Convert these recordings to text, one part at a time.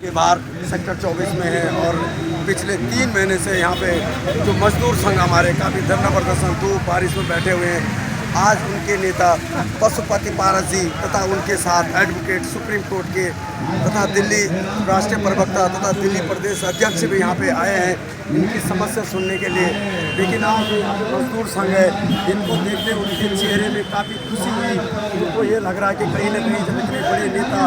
के बाहर सेक्टर 24 में है और पिछले 3 महीने से यहाँ पे जो मजदूर संघ हमारे काफ़ी धरना प्रदर्शन धूप बारिश में बैठे हुए हैं। आज उनके नेता पशुपति पारस जी तथा उनके साथ एडवोकेट सुप्रीम कोर्ट के तथा दिल्ली राष्ट्रीय प्रवक्ता तथा दिल्ली प्रदेश अध्यक्ष भी यहाँ पे आए हैं इनकी समस्या सुनने के लिए। लेकिन आज मजदूर संघ है, इनको देखते उनके चेहरे में काफ़ी खुशी हुई। उनको ये लग रहा है कि कहीं ना कहीं जब इतने बड़े नेता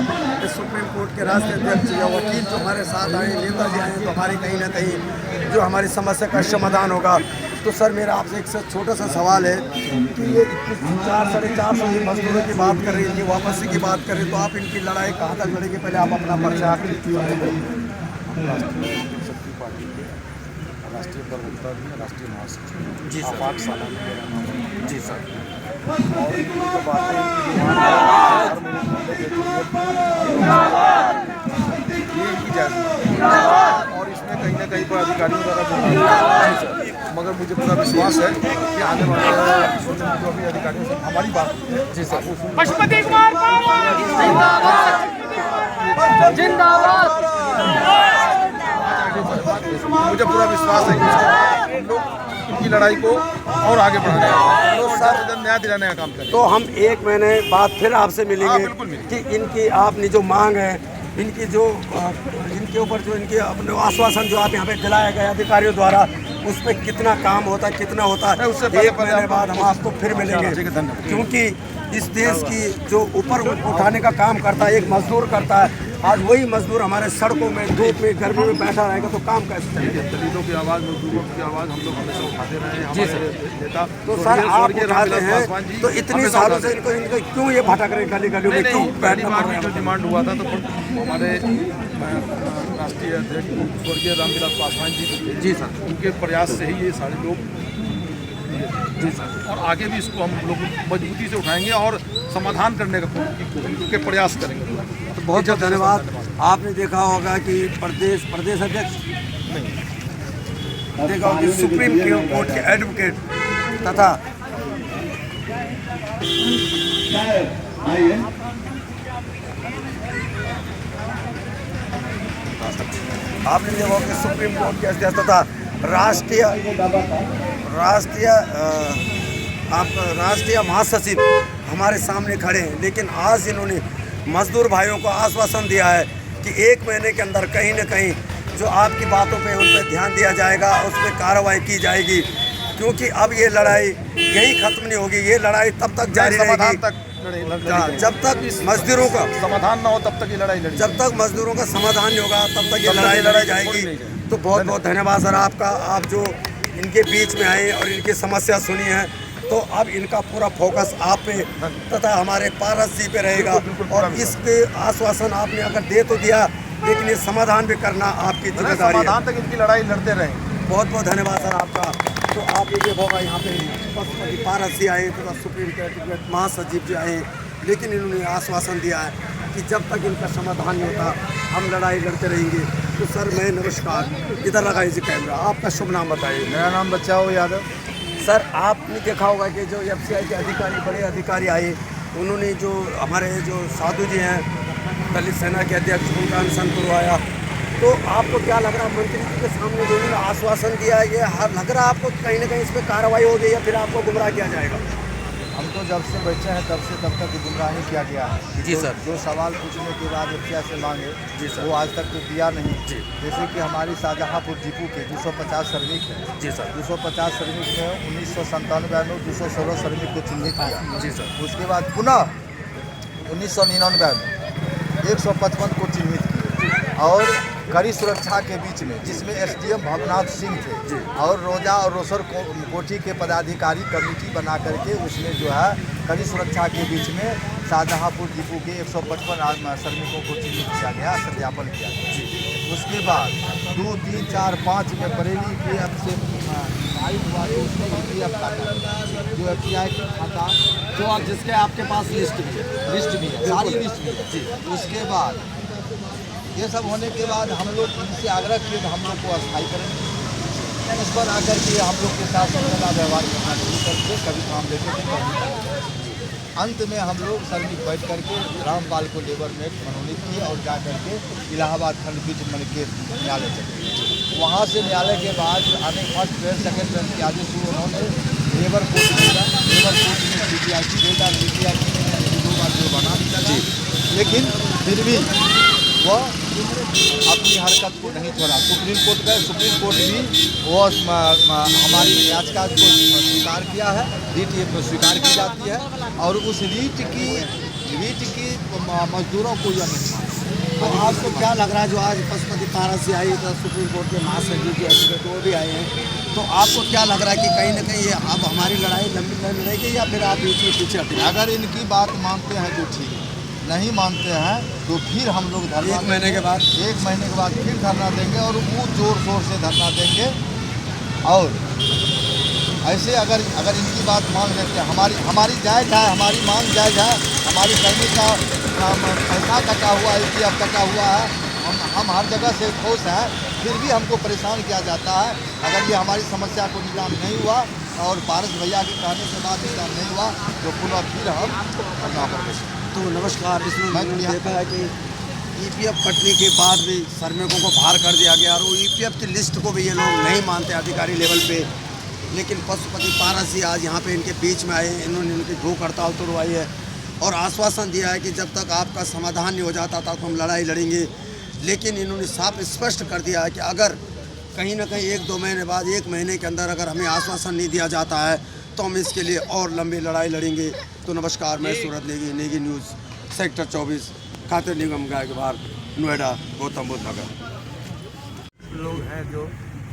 सुप्रीम कोर्ट के राष्ट्रीय अध्यक्ष या वकील जो हमारे साथ आए, नेताजी आए, तो हमारे कहीं ना कहीं जो हमारी समस्या का समाधान होगा। तो सर मेरा आपसे एक छोटा सा सवाल है कि ये 400-450 मजदूरों की बात कर रही है, इनकी वापसी की बात करें तो आप इनकी लड़ाई कहाँ तक लड़ेंगे? पहले आप अपना परिचय शक्ति पार्टी के राष्ट्रीय प्रवक्ता भी हैं, राष्ट्रीय महासचिव जी सर। 8 साल में मेरा नाम है। जी सर। और इनकी तो बातें ये इनकी जाती है और इसमें कहीं ना कहीं पर अधिकारियों द्वारा मगर मुझे पूरा विश्वास है कि आने वाले जो भी अधिकारियों से हमारी बात जी सर पशुपति कुमार जिंदाबाद। मुझे पूरा विश्वास है कि हम लोग इनकी लड़ाई को और आगे बढ़ाने का न्याय दिलाने का काम करें। तो हम 1 महीने बाद फिर आपसे मिलेंगे कि इनकी आपने जो मांग है, इनकी जो इनके ऊपर जो इनके अपने आश्वासन जो आप यहाँ पे दिलाया गया अधिकारियों द्वारा, उस पर कितना काम होता है, कितना होता है, उससे 1 महीने बाद हम आपको फिर मिलेंगे। क्योंकि इस देश की जो ऊपर उठाने का काम करता है एक मजदूर करता है। आज वही मजदूर हमारे सड़कों में धूप में गर्मी में बैठा रहेगा तो काम कैसे चलेगा? दलितों की आवाज़, मजदूरों की आवाज़ हम लोग हमेशा उठाते रहे हैं। जी सर। नेता तो सर आप उठाते हैं तो इतनी सालों से इनको क्यों ये भटक रहे गली गली में, क्यों पहली बार में जो डिमांड हुआ था तो हमारे राष्ट्रीय अध्यक्ष स्वर्गीय रामविलास पासवान जी सर, उनके प्रयास से ही ये सारे लोग जी सर, और आगे भी इसको हम लोग मजबूती से उठाएंगे और समाधान करने के प्रयास करेंगे। तो बहुत बहुत धन्यवाद। आपने देखा होगा कि प्रदेश अध्यक्ष देखा होगा कि सुप्रीम कोर्ट के एडवोकेट तथा आपने देखा होगा कि सुप्रीम कोर्ट के अध्यक्ष तथा राष्ट्रीय महासचिव हमारे सामने खड़े हैं। लेकिन आज इन्होंने मजदूर भाइयों को आश्वासन दिया है कि 1 महीने के अंदर कहीं न कहीं जो आपकी बातों पे उन पर ध्यान दिया जाएगा, उस पर कार्रवाई की जाएगी। क्योंकि अब ये लड़ाई यही खत्म नहीं होगी, ये लड़ाई तब तक जारी रहेगी जब तक मजदूरों का समाधान ना हो, तब तक ये लड़ाई लड़ी, जब तक मजदूरों का समाधान नहीं होगा तब तक ये लड़ाई जाएगी। तो बहुत बहुत धन्यवाद सर आपका, आप जो इनके बीच में आए और इनकी समस्या सुनी है। तो अब इनका पूरा फोकस आप पे तथा हमारे पारस जी पे रहेगा और इसके आश्वासन आपने अगर दे तो दिया, लेकिन ये समाधान भी करना आपकी जिम्मेदारी है। समाधान तक इनकी लड़ाई लड़ते रहें। बहुत बहुत धन्यवाद सर आपका। तो आप ये देखोगा यहाँ पे पशुपति पारस जी आए तथा सुप्रीम कोर्ट महासचिव जी आए, लेकिन इन्होंने आश्वासन दिया है कि जब तक इनका समाधान नहीं होता हम लड़ाई लड़ते रहेंगे। तो सर मैं नमस्कार, इधर लगाइए जी कैमरा, आपका शुभ नाम बताइए। मेरा नाम बच्चाओ यादव। सर आपने देखा होगा कि जो FCI के अधिकारी, बड़े अधिकारी आए, उन्होंने जो हमारे जो साधु जी हैं दलित सेना के अध्यक्ष, उनका अनशन करवाया। तो आपको क्या लग रहा है मंत्री जी के सामने जो उन्होंने आश्वासन दिया है, ये लग रहा है आपको कहीं ना कहीं इस पर कार्रवाई होगी या फिर आपको गुमराह किया जाएगा? हम तो जब से बैठे हैं तब से तब तक गुमराही किया गया है। जी सर। जो सवाल पूछने के बाद FCI से मांगे जी सर, वो आज तक तो दिया नहीं। जी। जैसे कि हमारी शाहजहाँपुर डिपो के 250 श्रमिक हैं। जी सर। 250 श्रमिक में 1997 में 216 श्रमिक को चिन्हित किया। जी सर। उसके बाद पुनः 1999 में 155 को चिन्हित किया और कड़ी सुरक्षा के बीच में, जिसमें SDM भवनाथ सिंह थे और रोजा और रोसर कोठी के पदाधिकारी कमेटी बना करके उसमें जो है कड़ी सुरक्षा के बीच में शाहजहाँपुर डिपो के 155 श्रमिकों को चिन्हित किया गया, सत्यापन किया गया। उसके बाद 2, 3, 4, 5 में बरेली PF से जो FCI की खाता जो आप जिसके आपके पास लिस्ट भी है, सारी लिस्ट भी है जी। उसके बाद ये सब होने के बाद हम लोग इनसे आग्रह किए कि हम लोग को अस्थायी करें। इस पर आकर के हम लोग के साथ व्यवहार करना शुरू करके कभी काम देते थे, कभी अंत में हम लोग श्रमिक बैठ करके रामपाल को लेबर मेट मनोनीत किए और जा करके इलाहाबाद खंडपीठ मन के न्यायालय चले। वहाँ से न्यायालय के बाद आने फर्स्ट ट्रेन सेकेंड ट्रेन के आगे से उन्होंने लेबर कोर्ट भेजा। लेबर कोर्ट में CBIC भेजा, CBIC ने 2 बार जो बना दिया, लेकिन फिर भी वह अपनी हरकत को नहीं छोड़ा। सुप्रीम कोर्ट गए, सुप्रीम कोर्ट भी वो हमारी याचिका को स्वीकार किया है, रीट ये स्वीकार की जाती है और उस रीट की मजदूरों को यह नहीं माना। तो आपको क्या लग रहा है जो आज पशुपति पारस से आई तो सुप्रीम कोर्ट के महासचिव जी एडवोकेट वो भी आए हैं, तो आपको क्या लग रहा है कि कहीं ना कहीं ये अब हमारी लड़ाई लंबी लड़ेगी या फिर आप बीच में पीछे हटेंगे? अगर इनकी बात मानते हैं तो ठीक है, नहीं मानते हैं तो फिर हम लोग धरना 1 महीने के बाद फिर धरना देंगे और वो जोर शोर से धरना देंगे। और ऐसे अगर इनकी बात मान लेते हैं, हमारी जायज़ है, हमारी मांग जायज़ है, हमारी सैनिक का पैसा कटा हुआ है, EPF कटा हुआ है, हम हर जगह से खुश हैं, फिर भी हमको परेशान किया जाता है। अगर ये हमारी समस्या को निदान नहीं हुआ और पारस भैया के कहने के बाद निदान नहीं हुआ तो पुनः फिर हम धरना पर। तो नमस्कार, इसमें मैंने देखा है कि EPF कटने के बाद भी श्रमिकों को बाहर कर दिया गया और वो EPF की लिस्ट को भी ये लोग नहीं मानते अधिकारी लेवल पे, लेकिन पशुपति पारस जी आज यहाँ पे इनके बीच में आए, इन्होंने इनकी भूख हड़ताल तोड़वाई है और आश्वासन दिया है कि जब तक आपका समाधान नहीं हो जाता तब हम लड़ाई लड़ेंगे। लेकिन इन्होंने साफ स्पष्ट कर दिया है कि अगर कहीं ना कहीं 1-2 महीने बाद 1 महीने के अंदर अगर हमें आश्वासन नहीं दिया जाता है तो हम इसके लिए और लंबी लड़ाई लड़ेंगे। तो नमस्कार, मैं सूरत नेगी न्यूज़ सेक्टर 24 खातिर निगम गाय के बाहर नोएडा गौतम बुद्ध नगर। लोग हैं जो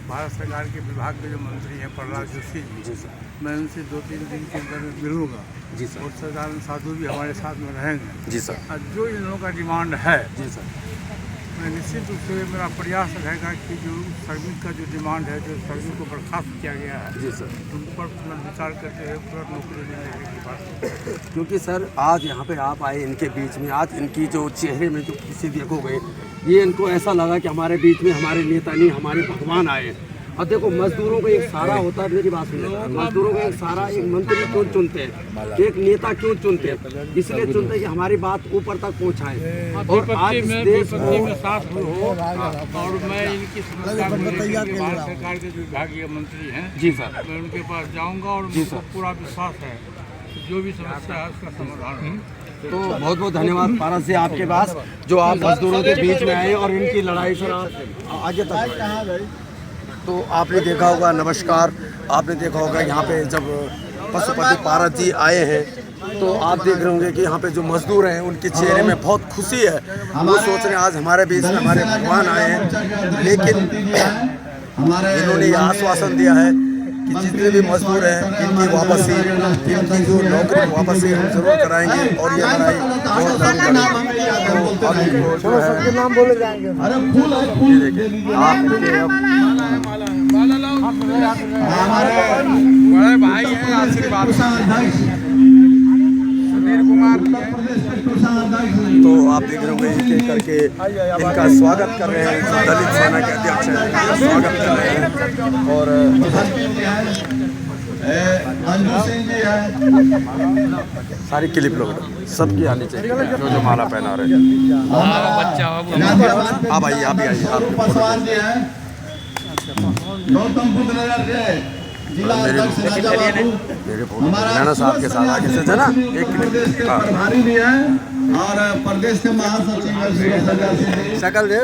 भारत सरकार के विभाग के जो मंत्री हैं प्रहलाद जोशी जी सर, मैं उनसे 2-3 दिन के अंदर मिलूंगा जी सर। और सदानंद साधु भी हमारे साथ में रहेंगे जी सर। और जो इन लोगों का डिमांड है जी सर। मैं निश्चित रूप से मेरा प्रयास रहेगा कि जो श्रमिक का जो डिमांड है, जो श्रमिक को बर्खास्त किया गया है, जी सर, उन पर पुनर्विचार करते हुए तुरंत नौकरी देने की बात। क्योंकि सर आज यहाँ पे आप आए इनके बीच में, आज इनकी जो चेहरे में जो खुशी देखोगे, ये इनको ऐसा लगा कि हमारे बीच में हमारे नेता नहीं हमारे भगवान आए। और देखो मजदूरों को एक सहारा होता है, मेरी बात सुनिए, मजदूरों को एक सहारा एक मंत्री क्यों चुनते हैं, एक नेता क्यों चुनते हैं, इसलिए चुनते हैं कि हमारी बात ऊपर तक पहुंचाएं। और आज इस देश में साथ हो और मैं इनकी समस्या को लेकर के भारत सरकार के जो विभागीय मंत्री हैं जी सर, मैं उनके पास जाऊंगा और उनको पूरा विश्वास है जो भी समस्या है उसका समाधान है। तो बहुत बहुत धन्यवाद पारस जी आपके पास, जो आप मजदूरों के बीच में आए और इनकी लड़ाई सर आगे तक। तो आपने देखा होगा, नमस्कार, आपने देखा होगा यहाँ पे जब पशुपति पारस जी आए हैं तो आप देख रहे होंगे कि यहाँ पे जो मजदूर हैं उनके चेहरे में बहुत खुशी है। वो सोच रहे हैं आज हमारे बीच में हमारे भगवान आए हैं, लेकिन इन्होंने ये आश्वासन दिया है कि जितने भी मजदूर हैं इनकी वापसी, इनकी जो नौकरी वापसी हम जरूर कराएंगे और ये लड़ाई बहुत नाम बोले जाएंगे। बड़े भाई हैं आशीर्वाद सुधीर कुमार, तो आप देख रहे होंगे एक करके इनका स्वागत कर रहे हैं, जो दलित सेना के अध्यक्ष हैं इनका स्वागत कर रहे हैं। और सारी क्लिप लोग सबकी आनी चाहिए, जो माला पहना रहे हैं। आप आइए, आप भी आइए, गौतम बुद्ध नगर के जिला अध्यक्ष राणा साहब के साथ आगे से जना एक प्रभारी भी है और प्रदेश के महासचिव शकल दे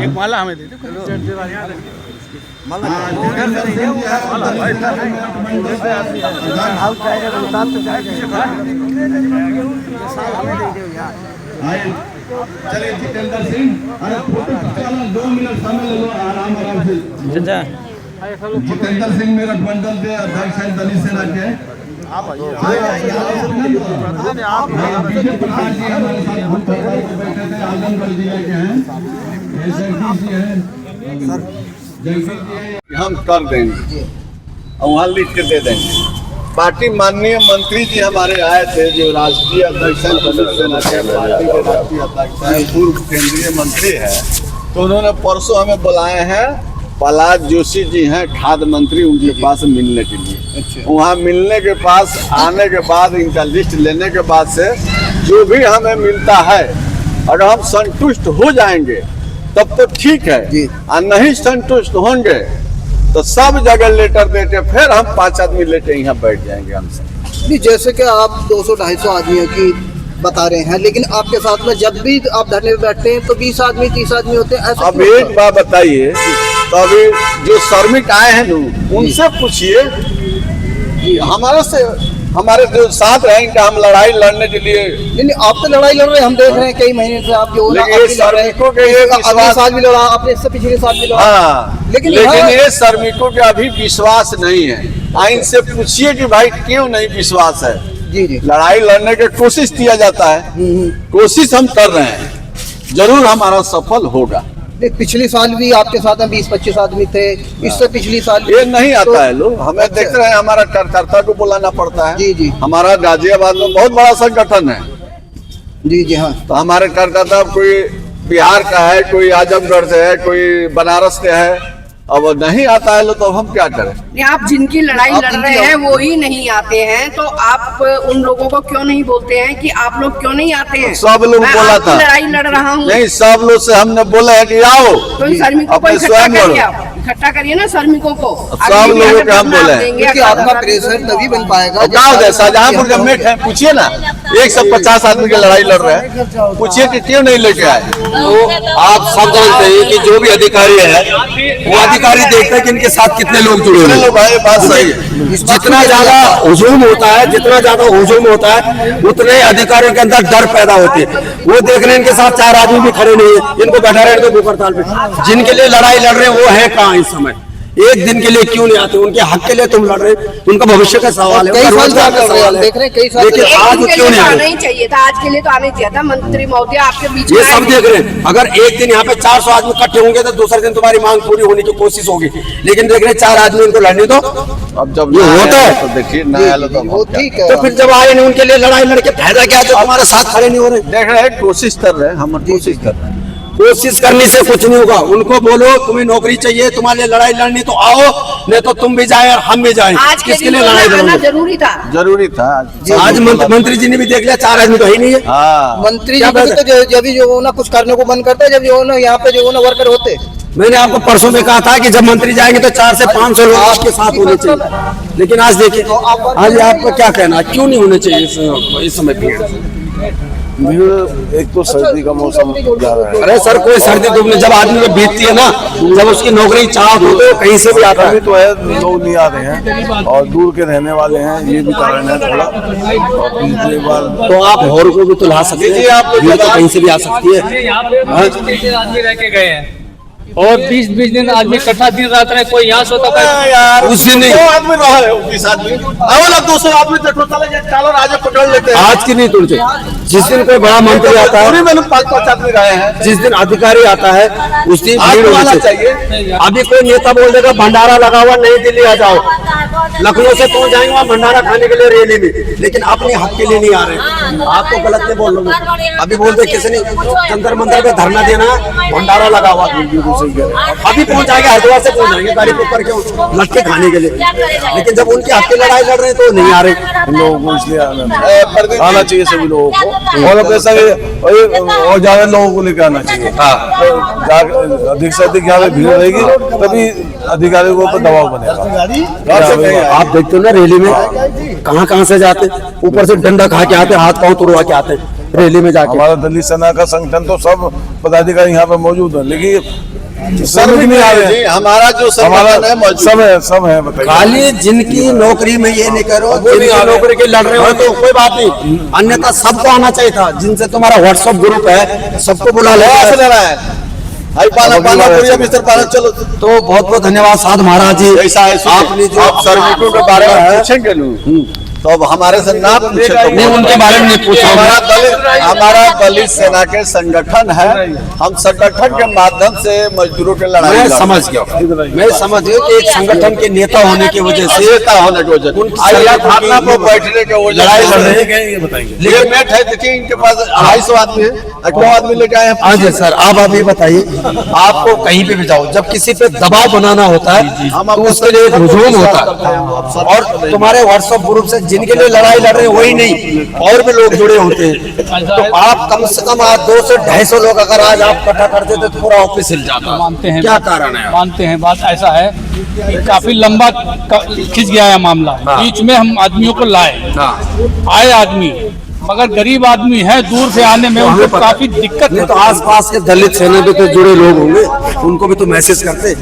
एक माला हमें दे चलिए जितेंद्र सिंह, अरे फोटो 2 मिनट समय ले लो, आराम से। जितेंद्र सिंह मेरठ मंडल के अध्यक्ष हैं दलित सेना के। बीजेपी प्रधान जी हमारे साथ बैठे थे, आजमगढ़ जिले के हैं, हम कर देंगे और वहाँ लिख के दे देंगे। पार्टी माननीय मंत्री जी हमारे आए थे, जो राष्ट्रीय अध्यक्ष हैं दलित सेना के, पार्टी के राष्ट्रीय अध्यक्ष हैं, पूर्व केंद्रीय मंत्री हैं, तो उन्होंने परसों हमें बुलाए हैं प्रहलाद जोशी जी हैं खाद्य मंत्री, उनके पास मिलने के लिए। वहाँ मिलने के पास आने के बाद इनका लिस्ट लेने के बाद से जो भी हमें मिलता है अगर हम संतुष्ट हो जाएंगे तब तो ठीक है, और नहीं संतुष्ट होंगे तो सब जगह लेटर देके फिर हम 5 आदमी लेके यहाँ बैठ जाएंगे हमसे। नहीं, जैसे कि आप 200-250 आदमियों की बता रहे हैं, लेकिन आपके साथ में जब भी आप धरने में बैठते हैं तो 20 आदमी 30 आदमी होते हैं, ऐसा अब एक बात बताइए, तो अभी जो श्रमिक आए हैं ना उनसे पूछिए, हमारे जो साथ रहेंगे हम लड़ाई लड़ने के लिए। नहीं, आप तो लड़ाई लड़ रहे हैं, हम देख रहे हैं कई महीने से आप जो श्रमिकों के अगले साल भी लड़ा, आपने इससे पिछले साल भी लड़ा। हाँ, लेकिन ये श्रमिकों के अभी विश्वास नहीं है। इनसे पूछिए कि भाई क्यों नहीं विश्वास है। जी लड़ाई लड़ने की कोशिश किया जाता है, कोशिश हम कर रहे हैं, जरूर हमारा सफल होगा। पिछले साल भी आपके साथ में 20-25 आदमी थे, इससे पिछली साल ये नहीं आता है लोग, हमें देख रहे हैं, हमारा कार्यकर्ता को बुलाना पड़ता है। जी हमारा गाजियाबाद में बहुत बड़ा संगठन है। जी हाँ, तो हमारे कार्यकर्ता कोई बिहार का है, कोई आजमगढ़ से है, कोई बनारस से है, अब नहीं आता है तो हम क्या करें। आप जिनकी लड़ाई लड़ रहे हैं वो ही नहीं आते हैं, तो आप उन लोगों को क्यों नहीं बोलते हैं कि आप लोग क्यों नहीं आते हैं? सब लोग बोला था, लड़ाई लड़ रहा हूँ। नहीं, सब लोग से हमने बोला है कि आओ, तो श्रमिकों को इकट्ठा करिए ना, श्रमिकों को। सब लोगों को हम बोले क्योंकि आपका प्रेशर तभी बन पाएगा। गाँव है शाहजहांपुर का मेट है, पूछिए ना, 150 आदमी की लड़ाई लड़ रहे हैं, पूछिए कि क्यों नहीं लेके आए। तो आप सब जानते हैं कि जो भी अधिकारी है वो अधिकारी देखते हैं कि इनके साथ कितने लोग जुड़े हुए हैं। भाई बात सही है, जितना ज्यादा हुजूम होता है, जितना ज्यादा हुजूम होता है उतने अधिकारियों के अंदर डर पैदा होती है। वो देख रहे हैं इनके साथ 4 आदमी भी खड़े नहीं है, इनको बैठा रहे हैं भूख हड़ताल पे। जिनके लिए लड़ाई लड़ रहे हैं वो है कहाँ इस समय? एक दिन के लिए क्यों नहीं आते? उनके हक के लिए तुम लड़ रहे, उनका भविष्य का सवाल है, कई साल रोजगार का सवाल है। देख रहे हैं कई साल, लेकिन आज क्यों नहीं आना ही चाहिए था, आज के लिए तो आने चाहिए था। मंत्री महोदय आपके बीच ये सब देख रहे हैं। अगर एक दिन यहाँ पे 400 आदमी इकट्ठे होंगे तो दूसरे दिन तुम्हारी मांग पूरी होने की कोशिश होगी, लेकिन देख रहे हैं 4 आदमी इनको लड़ने दो। अब जब ये होता है तो देखिए ना, ठीक है। तो फिर जब आए नहीं उनके लिए लड़ाई लड़के फायदा क्या, जो हमारे साथ खड़े नहीं हो रहे? देख रहे हैं, कोशिश कर रहे हैं, हम कोशिश कर रहे हैं। कोशिश करने से कुछ नहीं होगा। उनको बोलो तुम्हें नौकरी चाहिए, तुम्हारे लिए लड़ाई लड़नी तो आओ, नहीं तो तुम भी जाए और हम भी जाए। आज किसके लिए लड़ाई लड़ना जरूरी था? जरूरी था। आज मंत्री जी ने भी देख लिया 4 आदमी तो ही नहीं है। हाँ, मंत्री जी भी तो जब जो हो ना कुछ करने को मन करता है, जब जो हो ना यहाँ पे जो हो ना वर्कर होते। मैंने आपको परसों में कहा था कि जब मंत्री जाएंगे तो 400 से 500 लोग आपके साथ होने चाहिए, लेकिन आज देखिए, आज आपका क्या कहना, क्यों नहीं होने चाहिए इस समय भीड़? एक तो सर्दी का मौसम जा रहा है। अरे सर, कोई सर्दी धूप नहीं, जब आदमी को बीतती है ना, जब उसकी नौकरी चाह हो तो कहीं से भी आता है। तो है, लोग नहीं आ रहे हैं और दूर के रहने वाले हैं, ये भी कारण है थोड़ा। और पिछले बार तो आप और को भी तो ला सकते हैं, आप भीड़ तो कहीं से भी आ सकती है। यहाँ पे आदमी रह के गए हैं और 20-20 दिन आदमी इकट्ठा दिन रात रहे, कोई यहाँ सोता यार उस दिन नहीं, 2 आदमी रहा है, 20 आदमी, अब ना 200 आदमी चालो राजा पकड़ लेते हैं। आज की नहीं तुझे, जिस दिन कोई बड़ा मंत्री आता है, 5-5 आदमी रहे हैं, जिस दिन अधिकारी आता है उस दिन भीड़ होनी चाहिए। अभी कोई नेता बोल देगा भंडारा लगा हुआ नई दिल्ली आ जाओ, लखनऊ से पहुंच जाएंगे वहाँ भंडारा खाने के लिए रैली में, लेकिन अपने हक के लिए नहीं आ रहे। आप तो गलत नहीं बोल रहे। अभी बोलते किसी ने जंतर मंतर पे धरना देना, भंडारा लगा हुआ, अभी पहुंच जाएंगे, हरिद्वार से पहुंच जाएंगे गाड़ी पकड़ के लटके खाने के लिए, लेकिन जब उनके हक की लड़ाई लड़ रहे हैं तो नहीं आ रहे। लोगों को इसलिए आना चाहिए सभी लोगों को, और पैसा और ज्यादा लोगों को लेकर आना चाहिए। तो अधिक से अधिक यहाँ पे भीड़ रहेगी तभी अधिकारियों के ऊपर दबाव बनेगा। आप देखते हो ना रैली में कहाँ से जाते, ऊपर से डंडा खा के आते, हाथ पांव तुड़वा के आते रैली में जाके। हमारा दलित सेना का संगठन तो सब पदाधिकारी यहाँ पे मौजूद है, लेकिन सर्विक नहीं आ रहे। हमारा जो संगठन है मौजूद सब है बताइए। खाली जिनकी नौकरी में ये नहीं करो, जिनकी नौकरी के लड़ रहे हो तो कोई बात नहीं, अन्यथा सबको आना चाहिए था। जिनसे तुम्हारा व्हाट्सएप ग्रुप है सबको बुला ले रहा है। चलो तो बहुत बहुत धन्यवाद साध महाराज जी। ऐसा है, आपने जो आप श्रमिकों के बारे में पूछेंगे तो अब हमारे से ना पूछे तो नहीं, उनके बारे में नहीं पूछ रहा हूं। हमारा दलित सेना के संगठन है, हम संगठन के माध्यम से मजदूरों के लड़ाई मैं लड़ते समझ हैं। गया, मैं समझ गया कि एक संगठन के नेता होने की वजह से नेता होने की वजह उनकी से सरकार धरना पर बैठने के वजह लड़ाई लड़ रहे से हैं। ये बताएंगे। लेकिन मेट है, देखिए इनके पास 250 आदमी है, 2 आदमी लेके आए हैं। हाँ जी सर, आप अभी बताइए, आपको कहीं पे भी जाओ, जब किसी पे दबाव बनाना होता है तो उसके लिए एक हुजूम होता है, और तुम्हारे व्हाट्सएप ग्रुप से जिनके लिए लड़ाई लड़ रहे हैं वही नहीं, और भी लोग जुड़े होते हैं। तो आप कम से कम आज 200 से 250 लोग अगर आज आप इकट्ठा करते तो पूरा ऑफिस हिल जाता। मानते हैं, क्या कारण है? मानते हैं, बात ऐसा है कि काफी लंबा खिंच गया है मामला। बीच में हम आदमियों को लाए, आए आदमी, मगर गरीब आदमी है, दूर से आने में उनको काफी दिक्कत नहीं है। तो आसपास के दलित सेना पे तो जुड़े लोग होंगे, उनको भी तो मैसेज करते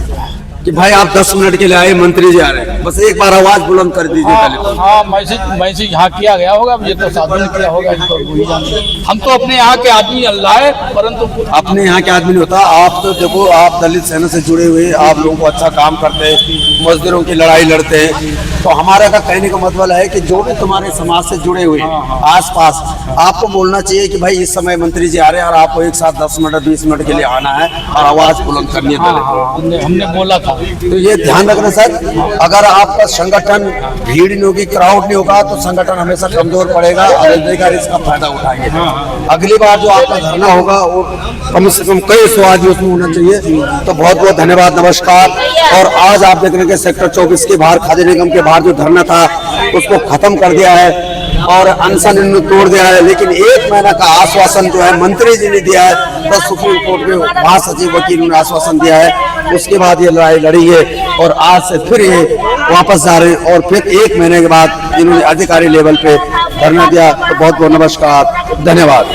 कि भाई आप 10 मिनट के लिए आए, मंत्री जी आ रहे हैं, बस एक बार आवाज बुलंद कर दीजिए दलित। हाँ, मैसेज यहाँ किया गया होगा, ये तो साधु ने किया होगा, इनको वही जानते हैं। हम तो अपने यहाँ के आदमी लाए, परंतु अपने यहाँ के आदमी नहीं होता। आप तो देखो, आप दलित सेना से जुड़े हुए, आप लोगों को अच्छा काम करते हैं, मजदूरों की लड़ाई लड़ते हैं, तो हमारा का कहने का मतलब है कि जो भी तुम्हारे समाज से जुड़े हुए आसपास, आपको बोलना चाहिए कि भाई इस समय मंत्री जी आ रहे हैं और आपको एक साथ 10 मिनट 20 मिनट के लिए आना है और आवाज बुलंद करनी है। हमने बोला था। तो ये ध्यान रखना सर, अगर आपका संगठन भीड़ नहीं होगी, क्राउड नहीं होगा, तो संगठन हमेशा कमजोर पड़ेगा और अधिकारी इसका फायदा उठाएंगे। अगली बार जो आपका धरना होगा वो कम से कम कई 100 आदमी उसमें होना चाहिए। तो बहुत बहुत धन्यवाद, नमस्कार। और आज आप देख रहे हैं सेक्टर 24 के बाहर, खादी निगम के बाहर जो धरना था उसको खत्म कर दिया है और अनशन इन्होंने तोड़ दिया है। लेकिन 1 महीना का आश्वासन जो है मंत्री जी ने दिया है, तो सुप्रीम कोर्ट में महासचिव वकील ने आश्वासन दिया है, उसके बाद ये लड़ाई लड़ी है और आज से फिर ये वापस जा रहे हैं और फिर 1 महीने के बाद इन्होंने अधिकारी लेवल पे धरना दिया। तो बहुत बहुत नमस्कार, धन्यवाद।